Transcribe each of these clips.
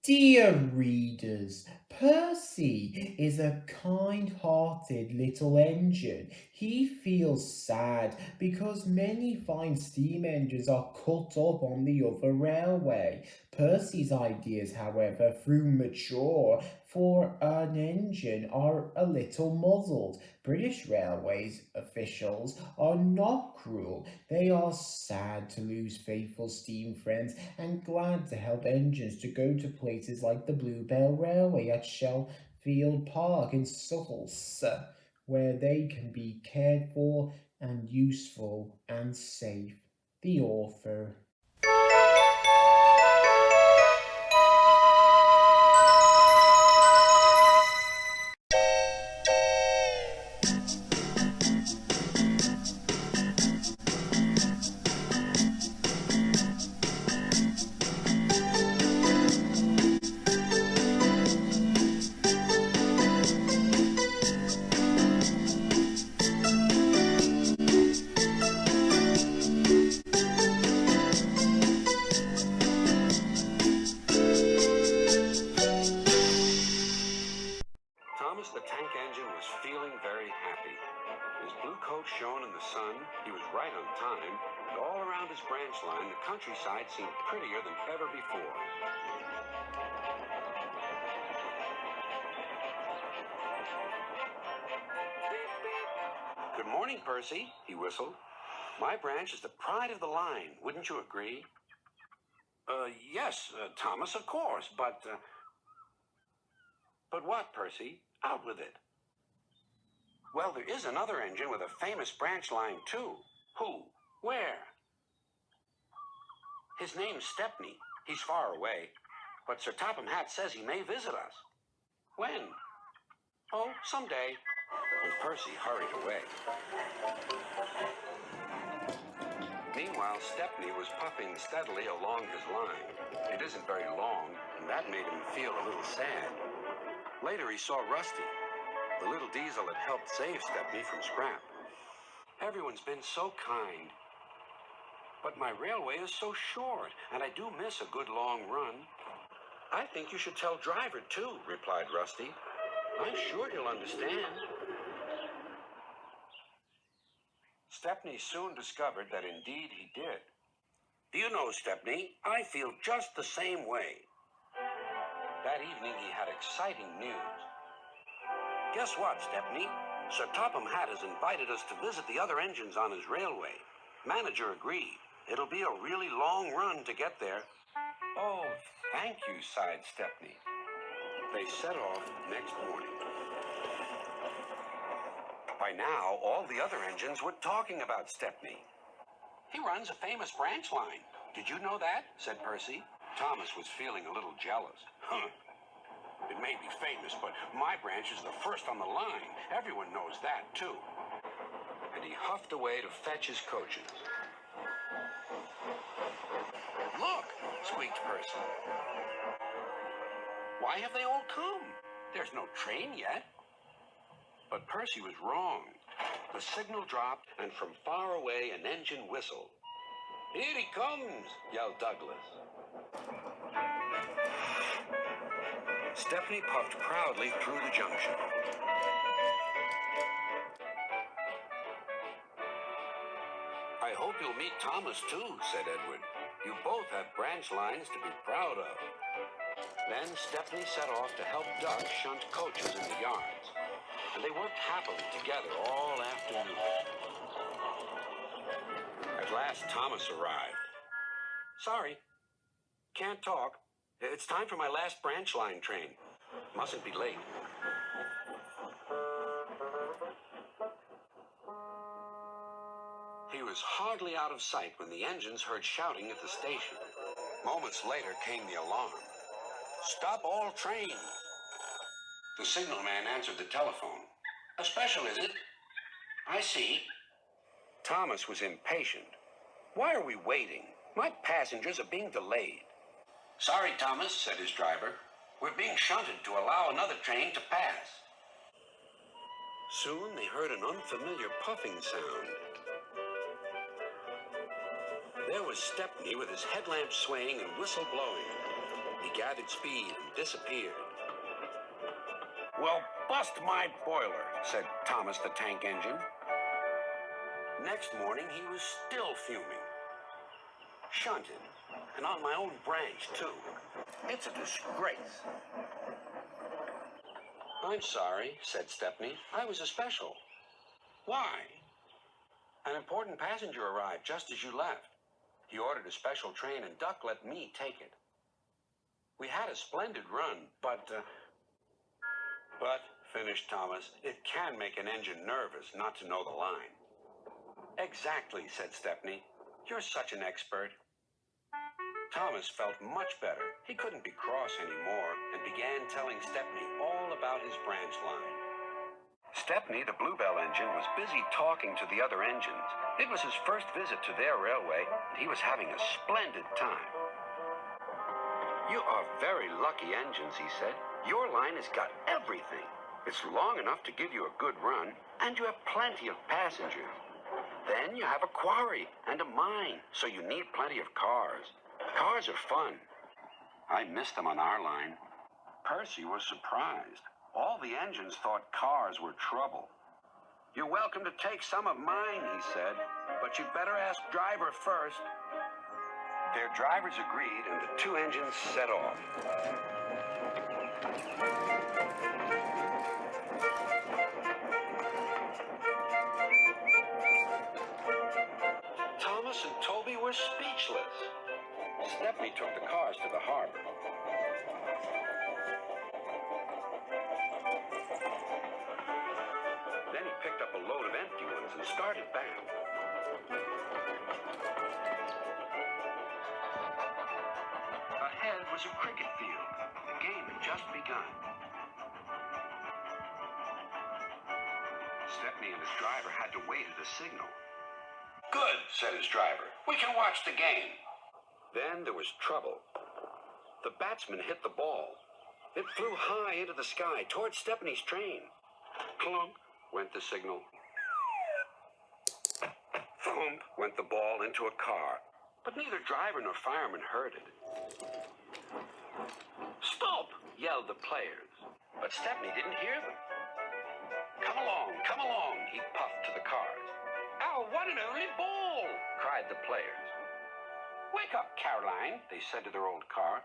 Dear readers, Percy is a kind-hearted little engine. He feels sad because many fine steam engines are cut up on the other railway. Percy's ideas, however, through mature for an engine, are a little muddled. British Railways officials are not cruel. They are sad to lose faithful steam friends and glad to help engines to go to places like the Bluebell Railway at Sheffield Park in Sussex, where they can be cared for and useful and safe. The author. Thomas the Tank Engine was feeling very happy. His blue coat shone in the sun, he was right on time, and all around his branch line, the countryside seemed prettier than ever before. Good morning, Percy, he whistled. My branch is the pride of the line, wouldn't you agree? Yes, Thomas, of course, but... But what, Percy? Out with it. Well, there is another engine with a famous branch line, too. Who? Where? His name's Stepney. He's far away. But Sir Topham Hatt says he may visit us. When? Oh, someday. And Percy hurried away. Meanwhile, Stepney was puffing steadily along his line. It isn't very long, and that made him feel a little sad. Later, he saw Rusty. The little diesel had helped save Stepney from scrap. Everyone's been so kind. But my railway is so short, and I do miss a good long run. I think you should tell Driver, too, replied Rusty. I'm sure he'll understand. Stepney soon discovered that indeed he did. Do you know, Stepney, I feel just the same way. That evening he had exciting news. Guess what, Stepney? Sir Topham Hatt has invited us to visit the other engines on his railway. Manager agreed. It'll be a really long run to get there. Oh, thank you, sighed Stepney. They set off next morning. By now, all the other engines were talking about Stepney. He runs a famous branch line. Did you know that? Said Percy. Thomas was feeling a little jealous. It may be famous, but my branch is the first on the line. Everyone knows that, too. And he huffed away to fetch his coaches. Look, squeaked Percy. Why have they all come? There's no train yet. But Percy was wrong. The signal dropped, and from far away an engine whistled. Here he comes, yelled Douglas. Stepney puffed proudly through the junction. I hope you'll meet Thomas, too, said Edward. You both have branch lines to be proud of. Then Stepney set off to help Doug shunt coaches in the yards. And they worked happily together all afternoon. At last, Thomas arrived. Sorry, can't talk. It's time for my last branch line train. Mustn't be late. He was hardly out of sight when the engines heard shouting at the station. Moments later came the alarm. Stop all trains. The signalman answered the telephone. A special, is it? I see. Thomas was impatient. Why are we waiting? My passengers are being delayed. Sorry, Thomas, said his driver. We're being shunted to allow another train to pass. Soon they heard an unfamiliar puffing sound. There was Stepney with his headlamp swaying and whistle blowing. He gathered speed and disappeared. "Well, bust my boiler," said Thomas the Tank Engine. Next morning, he was still fuming. "Shunted, and on my own branch, too. It's a disgrace." "I'm sorry," said Stepney. "I was a special." "Why?" "An important passenger arrived just as you left. He ordered a special train, and Duck let me take it. We had a splendid run, but, finished Thomas, "it can make an engine nervous not to know the line." "Exactly," said Stepney. "You're such an expert." Thomas felt much better. He couldn't be cross anymore and began telling Stepney all about his branch line. Stepney, the Bluebell engine, was busy talking to the other engines. It was his first visit to their railway, and he was having a splendid time. "You are very lucky engines," he said. "Your line has got everything. It's long enough to give you a good run, and you have plenty of passengers. Then you have a quarry and a mine, so you need plenty of cars. Cars are fun. I missed them on our line." Percy was surprised. All the engines thought cars were trouble. "You're welcome to take some of mine," he said, "but you'd better ask driver first." Their drivers agreed, and the two engines set off. Thomas and Toby were speechless. Stepney took the cars to the harbor. Then he picked up a load of empty ones and started back. Ahead was a cricket field. The game had just begun. Stepney and his driver had to wait at a signal. "Good," said his driver. "We can watch the game." Then there was trouble. The batsman hit the ball. It flew high into the sky toward Stepney's train. Clunk went the signal. Thump went the ball into a car, but neither driver nor fireman heard it. "Stop!" yelled the players, but Stepney didn't hear them. Come along," he puffed to the cars. "Our one and only ball!" cried the players. "Wake up, Caroline," they said to their old car.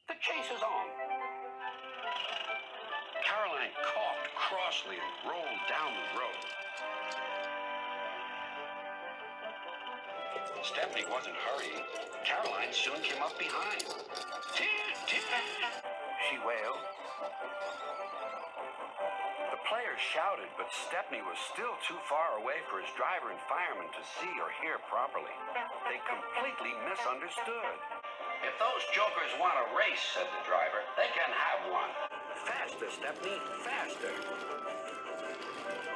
"The chase is on." Caroline coughed crossly and rolled down the road. Stepney wasn't hurrying. Caroline soon came up behind. "Tit, tit," she wailed. The players shouted, but Stepney was still too far away for his driver and fireman to see or hear properly. They completely misunderstood. "If those jokers want a race," said the driver, "they can have one. Faster, Stepney, faster."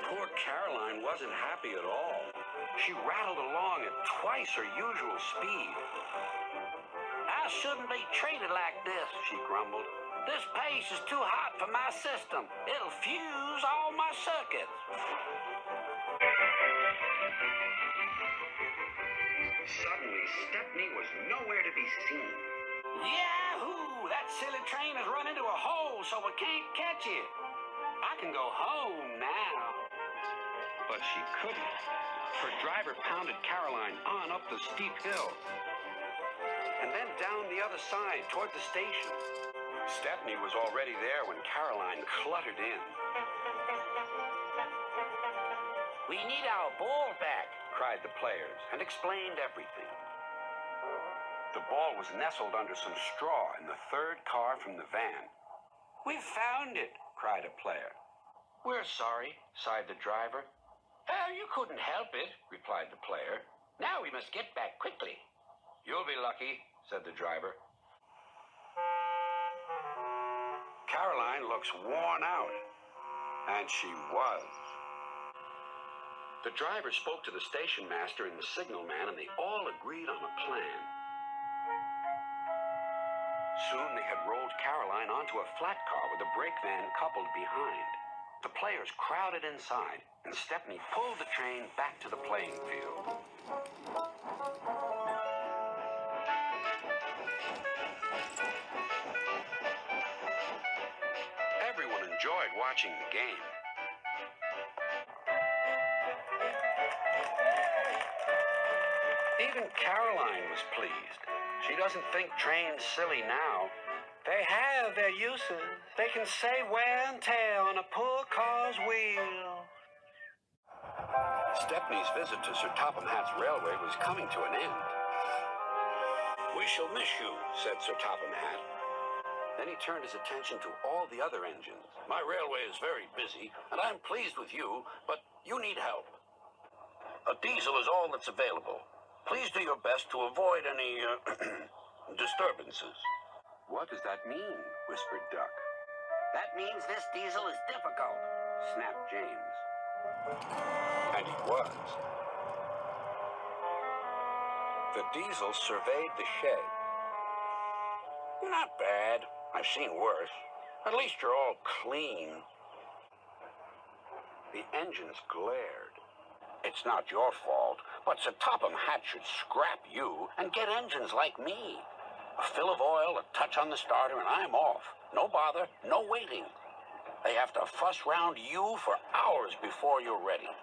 Poor Caroline wasn't happy at all. She rattled along at twice her usual speed. "I shouldn't be treated like this," she grumbled. "This pace is too hot for my system. It'll fuse all my circuits." Suddenly, Stepney was nowhere to be seen. "Yahoo! That silly train has run into a hole, so we can't catch it. I can go home now." But she couldn't. Her driver pounded Caroline on up the steep hill, and then down the other side toward the station. Stepney was already there when Caroline cluttered in. "We need our ball back," cried the players, and explained everything. The ball was nestled under some straw in the third car from the van. "We've found it," cried a player. "We're sorry," sighed the driver. "Oh, you couldn't help it," replied the player. "Now we must get back quickly." "You'll be lucky," said the driver. Caroline looks worn out. And she was. The driver spoke to the station master and the signalman, and they all agreed on a plan. Soon they had rolled Caroline onto a flat car with a brake van coupled behind. The players crowded inside, and Stepney pulled the train back to the playing field. Everyone enjoyed watching the game. Even Caroline was pleased. She doesn't think trains silly now. They have their uses. They can save wear and tear on a poor car's wheel. Stepney's visit to Sir Topham Hatt's railway was coming to an end. "We shall miss you," said Sir Topham Hatt. Then he turned his attention to all the other engines. "My railway is very busy, and I'm pleased with you, but you need help. A diesel is all that's available. Please do your best to avoid any disturbances." "What does that mean?" whispered Duck. "That means this diesel is difficult," snapped James. And he was. The diesel surveyed the shed. "Not bad. I've seen worse. At least you're all clean." The engines glared. "It's not your fault, but Sir Topham Hatt should scrap you and get engines like me. A fill of oil, a touch on the starter, and I'm off. No bother, no waiting. They have to fuss round you for hours before you're ready."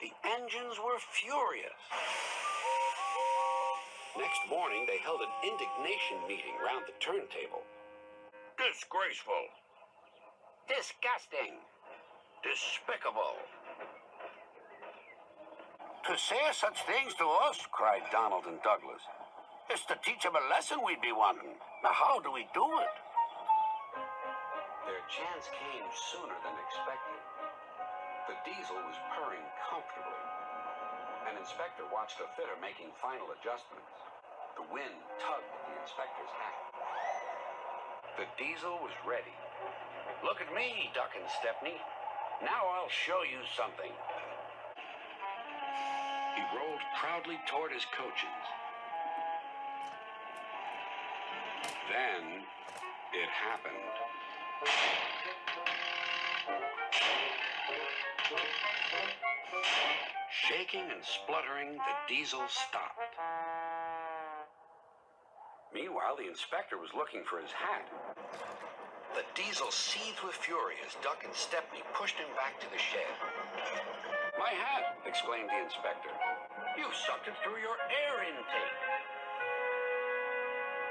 The engines were furious. Next morning, they held an indignation meeting round the turntable. "Disgraceful. Disgusting. Despicable. To say such things to us," cried Donald and Douglas, "is to teach them a lesson we'd be wanting. Now, how do we do it?" Their chance came sooner than expected. The diesel was purring comfortably. An inspector watched a fitter making final adjustments. The wind tugged at the inspector's hat. The diesel was ready. "Look at me, Duck and Stepney. Now I'll show you something." He rolled proudly toward his coaches. Then it happened. Shaking and spluttering, the diesel stopped. Meanwhile, the inspector was looking for his hat. The diesel seethed with fury as Duck and Stepney pushed him back to the shed. "My hat!" exclaimed the inspector. "You sucked it through your air intake."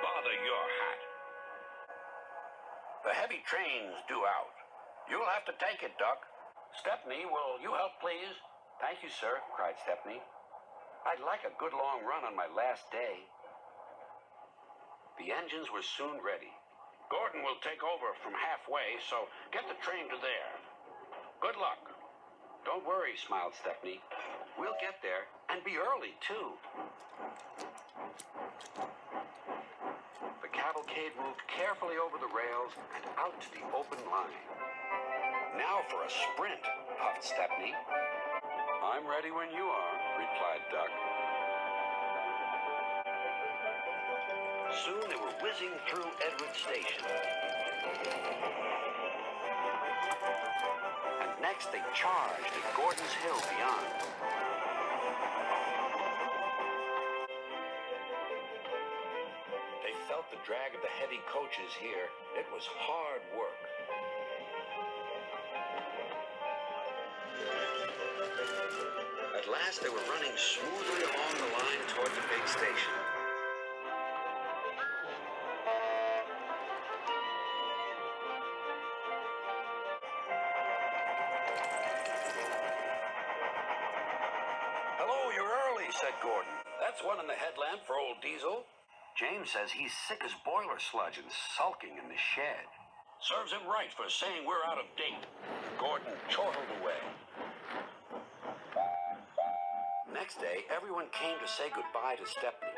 "Bother your hat. The heavy train's due out. You'll have to take it, Duck. Stepney, will you help, please?" "Thank you, sir," cried Stepney. "I'd like a good long run on my last day." The engines were soon ready. "Gordon will take over from halfway, so get the train to there. Good luck." "Don't worry," smiled Stepney. "We'll get there, and be early, too." The cavalcade moved carefully over the rails and out to the open line. "Now for a sprint," puffed Stepney. "I'm ready when you are," replied Duck. Soon they were whizzing through Edward Station. And next they charged at Gordon's Hill beyond. They felt the drag of the heavy coaches here. It was hard work. At last they were running smoothly along the line toward the big station. "Hello, you're early," said Gordon. "That's one in the headlamp for old Diesel." "James says he's sick as boiler sludge and sulking in the shed." "Serves him right for saying we're out of date." Gordon chortled away. Next day, everyone came to say goodbye to Stepney.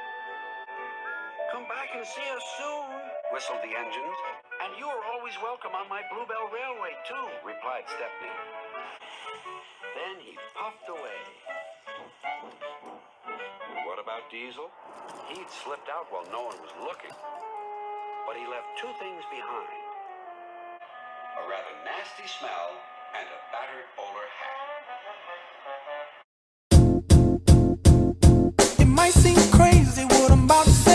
"Come back and see us soon," whistled the engines. "And you are always welcome on my Bluebell Railway, too," replied Stepney. Then he puffed away. What about Diesel? He'd slipped out while no one was looking. But he left two things behind: a rather nasty smell and a battered bowler hat. It might seem crazy what I'm about to say.